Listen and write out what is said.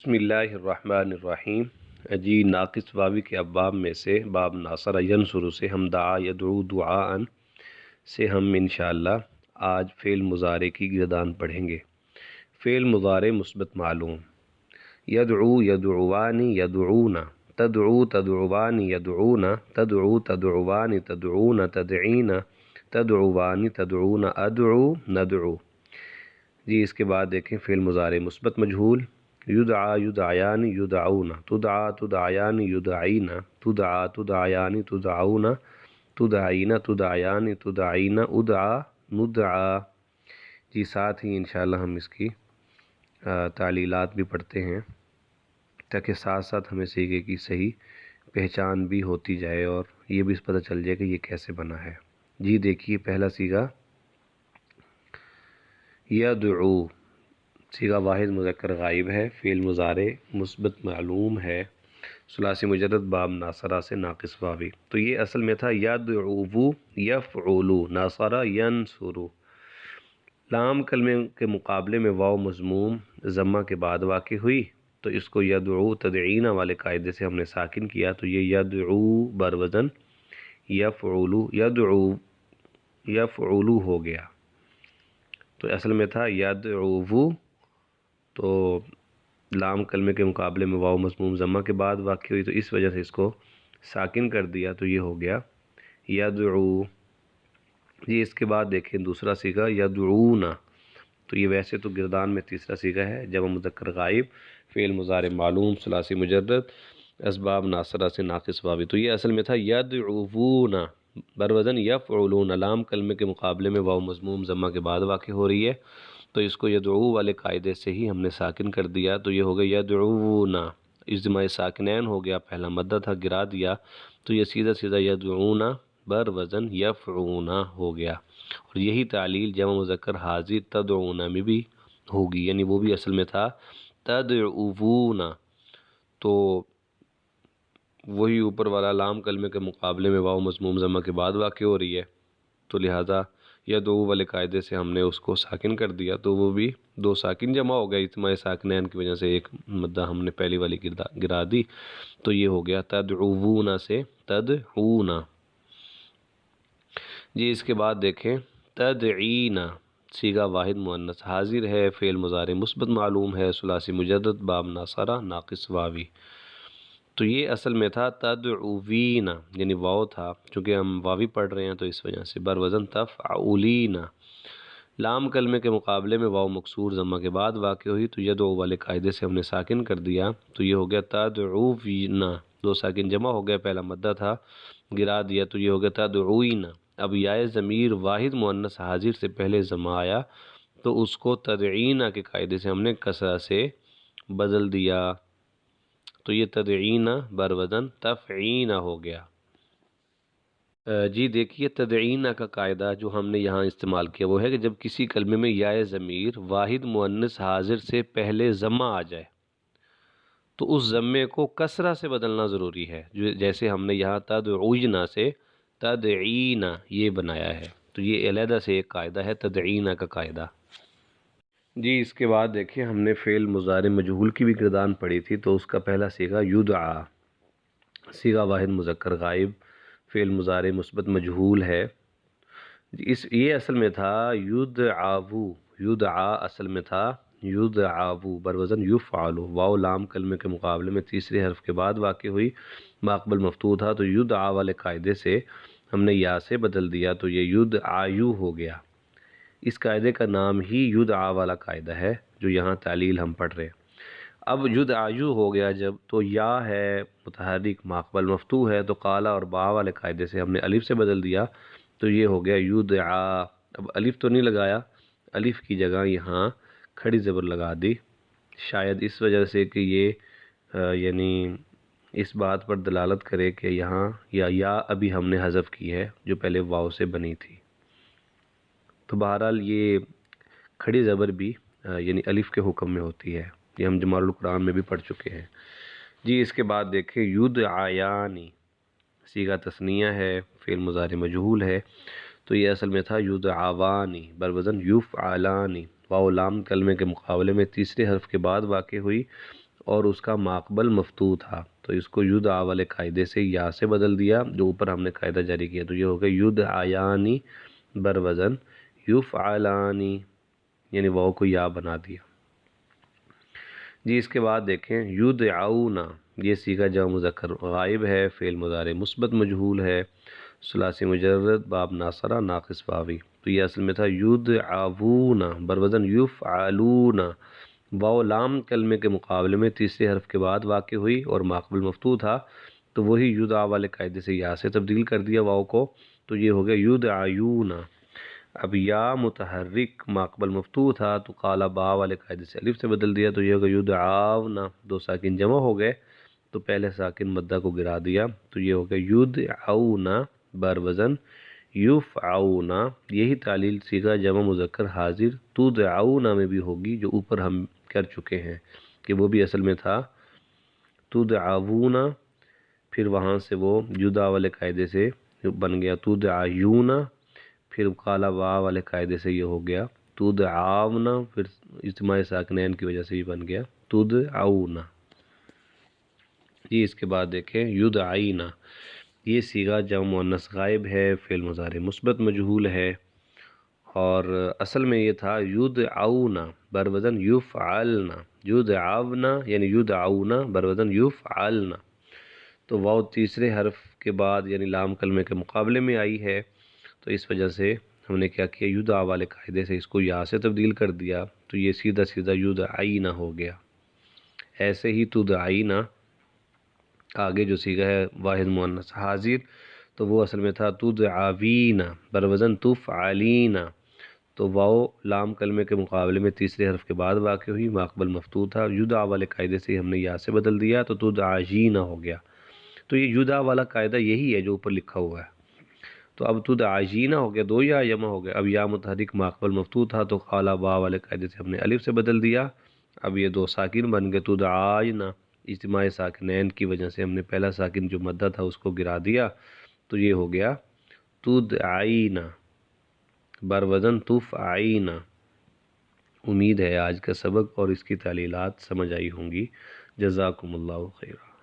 بسم اللہ الرحمن الرحیم۔ جی ناقص واوی کے ابواب میں سے باب ناصر ینصر سے ہم دعا یدعو دعاء سے ہم انشاءاللہ آج فعل مضارع کی گردان پڑھیں گے۔ فعل مضارع مثبت معلوم: یدعو یدعوان یدعون، تدعو تدعوان یدعون، تدعو تدعوان تدعون، تدعین تدعوان تدعون، ادعو ندعو۔ جی اس کے بعد دیکھیں فعل مضارع مثبت مجہول: یدعا یدعیان یدعون، تدعا تدعیان یدعین، تدعا تدعیان تدعون، تدعین تدعیان تدعین، ادعا ندعا۔ جی ساتھ ہی انشاءاللہ ہم اس کی تعلیلات بھی پڑھتے ہیں تاکہ ساتھ ساتھ ہمیں سیغے کی صحیح پہچان بھی ہوتی جائے اور یہ بھی پتہ چل جائے کہ یہ کیسے بنا ہے۔ جی دیکھیے پہلا صیغہ یدعو، صیغہ واحد مذکر غائب ہے، فعل مضارع مثبت معلوم ہے، ثلاثی مجرد باب ناصرہ سے ناقص واوی۔ تو یہ اصل میں تھا یدعو یفعلو، ناصرہ ینصرو۔ لام کلمے کے مقابلے میں واو مضموم ضمہ کے بعد واقع ہوئی تو اس کو یدعو تدعین والے قاعدے سے ہم نے ساکن کیا تو یہ یدعو بروزن یفعلو، یدعو یفعلو ہو گیا۔ تو اصل میں تھا یدعو، تو لام کلمے کے مقابلے میں واو مضموم ضمہ کے بعد واقع ہوئی تو اس وجہ سے اس کو ساکن کر دیا تو یہ ہو گیا یدعو۔ جی اس کے بعد دیکھیں دوسرا صیغہ یدعون، تو یہ ویسے تو گردان میں تیسرا صیغہ ہے، جمع مذکر غائب، فعل مضارع معلوم، ثلاثی مجرد، اسباب ناصرہ سے ناقص واوی۔ تو یہ اصل میں تھا یدعون بروزن یفعلون، لام کلمے کے مقابلے میں واو مضموم ضمہ کے بعد واقع ہو رہی ہے تو اس کو یدعو والے قاعدے سے ہی ہم نے ساکن کر دیا تو یہ ہو گیا یدعون، اجتماع ساکنین ہو گیا، پہلا مدہ تھا گرا دیا تو یہ سیدھا سیدھا یدعون بروزن یفعون ہو گیا۔ اور یہی تعلیل جمع مذکر حاضر تدعون میں بھی ہوگی، یعنی وہ بھی اصل میں تھا تدعون، تو وہی اوپر والا لام کلمے کے مقابلے میں واو مضموم ضمہ کے بعد واقع ہو رہی ہے تو لہٰذا یدعو والے قاعدے سے ہم نے اس کو ساکن کر دیا تو وہ بھی دو ساکن جمع ہو گیا، اجتماع ساکنین کی وجہ سے ایک مدہ ہم نے پہلی والی گرا دی تو یہ ہو گیا تدعون سے تدعون۔ جی اس کے بعد دیکھیں تدعین، صیغہ واحد مؤنث حاضر ہے، فعل مضارع مثبت معلوم ہے، ثلاثی مجرد باب ناصرہ ناقص واوی۔ تو یہ اصل میں تھا تدعوین، یعنی واو تھا، چونکہ ہم واوی پڑھ رہے ہیں تو اس وجہ سے بروزن تفعولین۔ لام کلمے کے مقابلے میں واو مکسور ضمہ کے بعد واقع ہوئی تو یدعو والے قاعدے سے ہم نے ساکن کر دیا تو یہ ہو گیا تدعوین، دو ساکن جمع ہو گیا، پہلا مدہ تھا گرا دیا تو یہ ہو گیا تدعوین۔ اب یائے ضمیر واحد مؤنث حاضر سے پہلے ضمہ آیا تو اس کو تدعین کے قاعدے سے ہم نے کسرہ سے بدل دیا تو یہ تدعین بروزن تفعین ہو گیا۔ جی دیکھیے تدعین کا قاعدہ جو ہم نے یہاں استعمال کیا وہ ہے کہ جب کسی کلمے میں یائے ضمیر واحد مؤنث حاضر سے پہلے ضمہ آ جائے تو اس ضمے کو کسرہ سے بدلنا ضروری ہے، جیسے ہم نے یہاں تدعوین سے تدعین یہ بنایا ہے، تو یہ علیحدہ سے ایک قاعدہ ہے تدعین کا قاعدہ۔ جی اس کے بعد دیکھیں ہم نے فعل مضارع مجہول کی بھی گردان پڑھی تھی تو اس کا پہلا صیغہ یدعا، صیغہ واحد مذکر غائب، فعل مضارع مثبت مجہول ہے۔ یہ اصل میں تھا یدعو، یدعا اصل میں تھا یدعو بروزن یفعلو، واو لام کلمے کے مقابلے میں تیسرے حرف کے بعد واقع ہوئی، ماقبل مفتوح تھا تو یدعا والے قاعدے سے ہم نے یا سے بدل دیا تو یہ یدعیو ہو گیا۔ اس قاعدے کا نام ہی یدعا والا قاعدہ ہے جو یہاں تعلیل ہم پڑھ رہے ہیں۔ اب یدعیو ہو گیا جب تو یا ہے متحرک ماقبل مفتوح ہے تو قالا اور با والے قاعدے سے ہم نے الف سے بدل دیا تو یہ ہو گیا یدعا۔ اب الف تو نہیں لگایا، الف کی جگہ یہاں کھڑی زبر لگا دی، شاید اس وجہ سے کہ یہ یعنی اس بات پر دلالت کرے کہ یہاں یا ابھی ہم نے حذف کی ہے جو پہلے واو سے بنی تھی۔ تو بہرحال یہ کھڑی زبر بھی یعنی الف کے حکم میں ہوتی ہے، یہ ہم جمال القرآن میں بھی پڑھ چکے ہیں۔ جی اس کے بعد دیکھیں یدعیانی، صیغہ تثنیہ ہے، فعل مضارع مجہول ہے تو یہ اصل میں تھا یدعوانی بروزن یفعلانی، واو لام کلمے کے مقابلے میں تیسرے حرف کے بعد واقع ہوئی اور اس کا ماقبل مفتوح تھا، تو اس کو یدعا والے قاعدے سے یا سے بدل دیا، جو اوپر ہم نے قاعدہ جاری کیا، تو یہ ہو گیا یدعیانی بر وزن یفعلانی، یعنی واو کو یا بنا دیا۔ جی اس کے بعد دیکھیں یدعون، یہ صیغہ جمع مذکر غائب ہے، فعل مضارع مثبت مجہول ہے، ثلاثی مجرد باب ناصرہ ناقص واوی، تو یہ اصل میں تھا یدعون بر وزن یفعلون، واو لام کلمے کے مقابلے میں تیسرے حرف کے بعد واقع ہوئی اور ماقبل مفتوح تھا، تو وہی یدعا والے قاعدے سے یا سے تبدیل کر دیا واو کو، تو یہ ہو گیا یدعیون۔ اب یا متحرک ماقبل مفتوح تھا تو قالا با والے قاعدے سے الف سے بدل دیا، تو یہ ہوگا یدعاون، دو ساکن جمع ہو گئے تو پہلے ساکن مدہ کو گرا دیا، تو یہ ہوگا یدعون بر وزن یفعون۔ یہی تعلیل صیغہ جمع مذکر حاضر تدعون میں بھی ہوگی، جو اوپر ہم کر چکے ہیں کہ وہ بھی اصل میں تھا تدعون، پھر وہاں سے وہ یدعا والے قاعدے سے بن گیا تدعیون، پھر قالا با والے قاعدے سے یہ ہو گیا تدعون، پھر اجتماع ساکنین کی وجہ سے یہ بن گیا تدعون۔ جی اس کے بعد دیکھیں یدعین، یہ صیغہ جمع مؤنث غائب ہے، فعل مضارع مثبت مجہول ہے، اور اصل میں یہ تھا یدعون بر وزن یفعلن، یدعون یعنی یدعون بر وزن یفعلن، تو واو تیسرے حرف کے بعد یعنی لام کلمے کے مقابلے میں آئی ہے، تو اس وجہ سے ہم نے کیا کیا یدعا والے قاعدے سے اس کو یا سے تبدیل کر دیا، تو یہ سیدھا سیدھا یدعین ہو گیا۔ ایسے ہی تدعین آگے جو صیغہ ہے واحد مؤنث حاضر، تو وہ اصل میں تھا تدعوین بر وزن تفعلین، تو واو لام کلمے کے مقابلے میں تیسرے حرف کے بعد واقع ہوئی، ماقبل مفتوح تھا، یدعا والے قاعدے سے ہم نے یا سے بدل دیا تو تدعجین ہو گیا۔ تو یہ یدعا والا قاعدہ یہی ہے جو اوپر لکھا ہوا ہے، تو اب تدعجین ہو گیا، دو یا جمع ہو گیا، اب یا متحرک ماقبل مفتوح تھا تو قالا با والے قاعدے سے ہم نے الف سے بدل دیا، اب یہ دو ساکن بن گئے تدعین، اجتماع ساکنین کی وجہ سے ہم نے پہلا ساکن جو مدہ تھا اس کو گرا دیا، تو یہ ہو گیا تدعین بر وزن تفعین۔ امید ہے آج کا سبق اور اس کی تعلیلات سمجھ آئی ہوں گی۔ جزاکم اللہ خیرہ۔